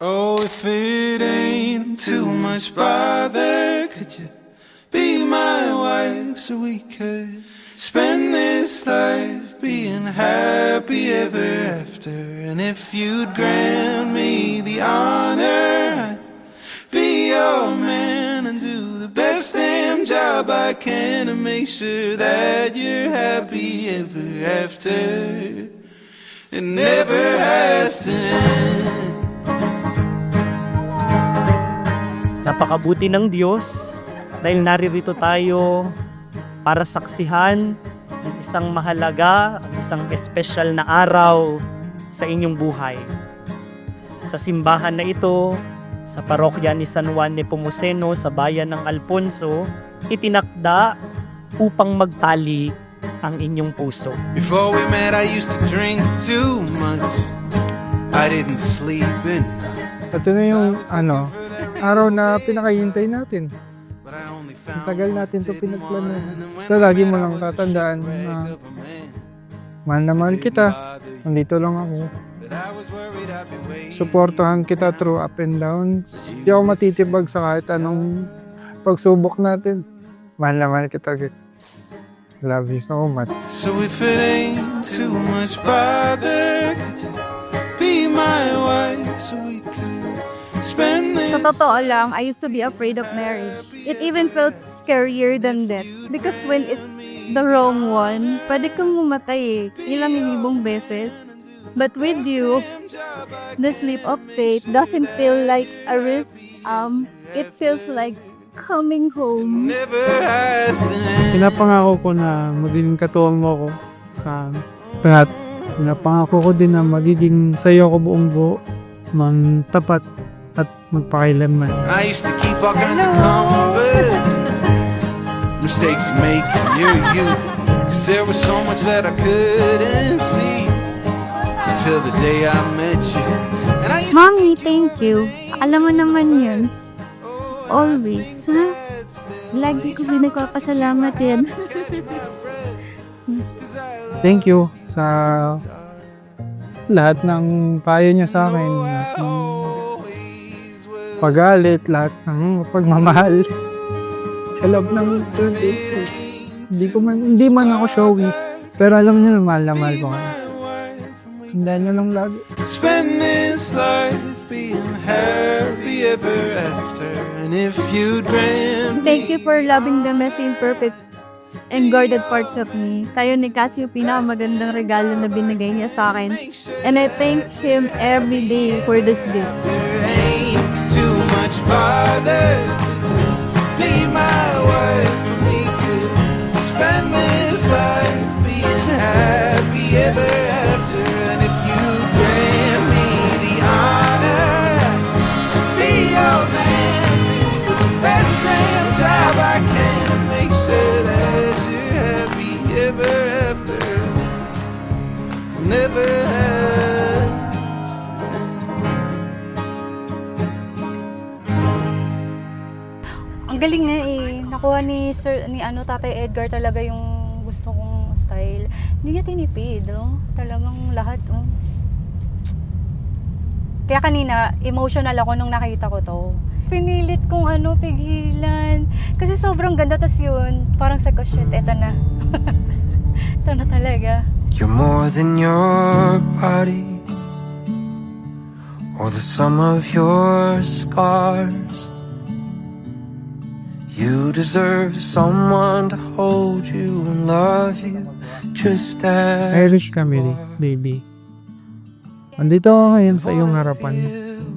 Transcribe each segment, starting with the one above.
Oh, if it ain't too much bother, could you be my wife so we could spend this life being happy ever after? And if you'd grant me the honor, I'd be your man and do the best damn job I can to make sure that you're happy ever after. It never has to end. Napakabuti ng Diyos dahil naririto tayo para saksihan ng isang mahalaga, isang espesyal na araw sa inyong buhay. Sa simbahan na ito, sa parokya ni San Juan Nepomuceno sa bayan ng Alfonso, itinakda upang magtali ang inyong puso. Before we met, I used to drink too much. I didn't sleep enough. Ito na yung araw na pinakahintay natin. But I only Ang found tagal natin ito pinagplano. So lagi mo lang tatandaan na mahal na mahal kita. Nandito lang ako. that I was worried I'd be waiting. Suportahan kita through up and downs. Hindi ako matitibag sa kahit anong pagsubok natin. Mahal na mahal kita. Love you so much. So if it ain't too much bother, could you be my wife so we could spend this? Sa totoo lang, I used to be afraid of marriage. It even felt scarier than death. Because when it's the wrong one, pwede kang mamatay ilang libong beses. But with you, the sleep of faith doesn't feel like a risk. It feels like coming home. Never has to end. Pinapangako ko na magiging katuwang mo ko sa lahat. Pinapangako ko din na magiging sayo ko buong buo, tapat at magpakailanman. I used to keep all kinds of comfort. Mistakes you make, you're you. Cause there was so much that I couldn't see until the day I met you. And I used Mommy, thank you. Alam mo naman yun. Always, ha? Lagi ko pinagpapasalamat yan. Thank you sa lahat ng payo niya sa akin, lahat ng pagalit, lahat ng pagmamahal. Sa loob ng 28 years, hindi man ako showy, pero alam niyo na mahal ko kayo. Tandaan niyo lang lagi. spend this life being happy ever after. And if you'd grant Thank you for loving the messy, imperfect, and guarded parts of me. Tayo ni Cassie yung pinakamagandang regalo na binigay niya sa akin. And I thank him every day for this gift. there ain't too much bother, be my wife. We could spend this life being happy ever after. And if you grant me the honor, be your man, do the best damn job I can to make sure that you're happy ever after. Never has to end. Ang galing nga eh. Nakuha ni Tatay Edgar talaga yung gusto kong style. Hindi niya tinipid, oh. Talagang lahat, oh. Kaya kanina, emotional ako nung nakita ko to. Pinilit kong pigilan. Kasi sobrang ganda, tas yun, parang sa ko, shit, eto na. Ito na talaga. You're more than your body or the sum of your scars. You deserve someone to hold you and love you just as Irish Camille, baby. Andito ako ngayon sa iyong harapan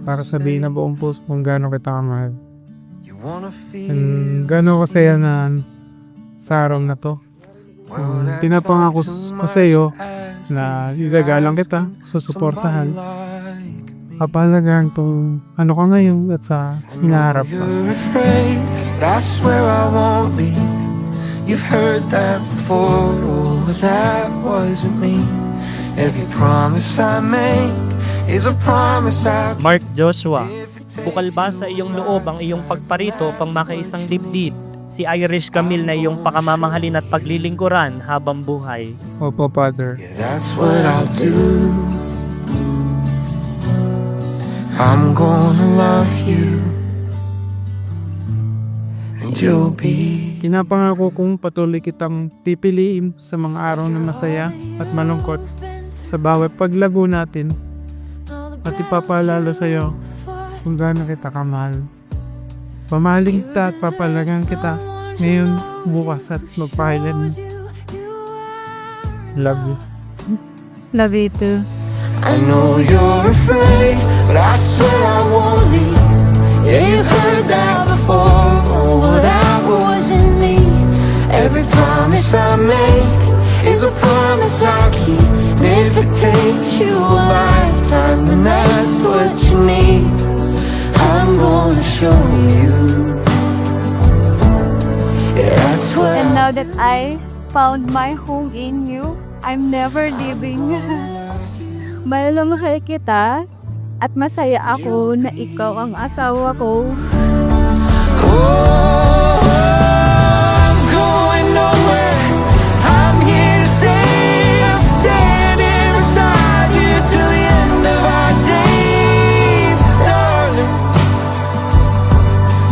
para sabihin na buong puso kung gaano kita kamahal. you wanna feel. And gaano ko saya na sa araw na to. Pinapangako ko sa iyo na ilagalang kita, susuportahan. Kapalagaan kung ano ka ngayon at sa hinaharap ka. You're afraid, but I swear I won't leave. You've heard that before, oh, that wasn't me. Every promise I make is a promise I Mark Joshua, bukal ba sa iyong loob ang iyong pagparito pang makaisang dibdib? Si Irish Camille na iyong pakamamahalin at paglilingkuran habang buhay. Opo, Father. Yeah, that's what I'll do. I'm gonna love you, and you'll be. Pinapangako kong patuloy kitang pipiliin sa mga araw na masaya at malungkot sa bawat paglago natin at ipapaalala sa iyo kung gaano kita kamahal. Pamahalin kita at papalagan kita ngayon, bukas at magpahilan. Love you. Love you too. I know you're afraid, but I swear I won't leave. Yeah, you've heard that before. Oh, that wasn't me. Every promise I make is a promise I keep. And if it takes you a lifetime, then that's what you need. I'm gonna show you. Yeah, that's what. And now that I found my home in you, I'm never leaving. Mahal na mahal kita at masaya ako na ikaw ang asawa ko. Oh, I'm going nowhere. I'm here to stay. I'm standing beside you till the end of our days, darling.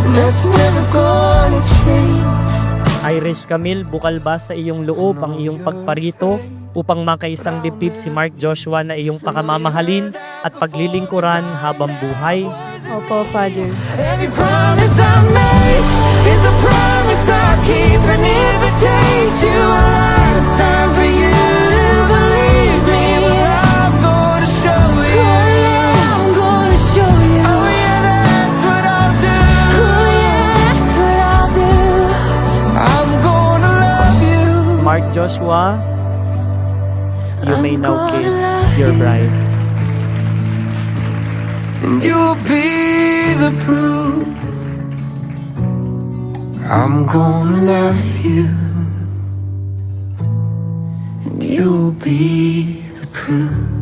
And that's never gonna change. Irish Camille, bukal ba sa iyong loob ang iyong pagparito upang makaisang dibdib si Mark Joshua na iyong pakamamahalin at paglilingkuran habang buhay? Opo, Father. Every promise I make is a promise I keep. And if it takes you a lifetime for you to believe me, well, I'm gonna show you. Oh yeah, I'm gonna show you. Oh yeah, that's what I'll do. Oh yeah, that's what I'll do. I'm gonna love you. Mark Joshua, you may now kiss your bride. And you'll be the proof. I'm gonna love you, and you'll be the proof.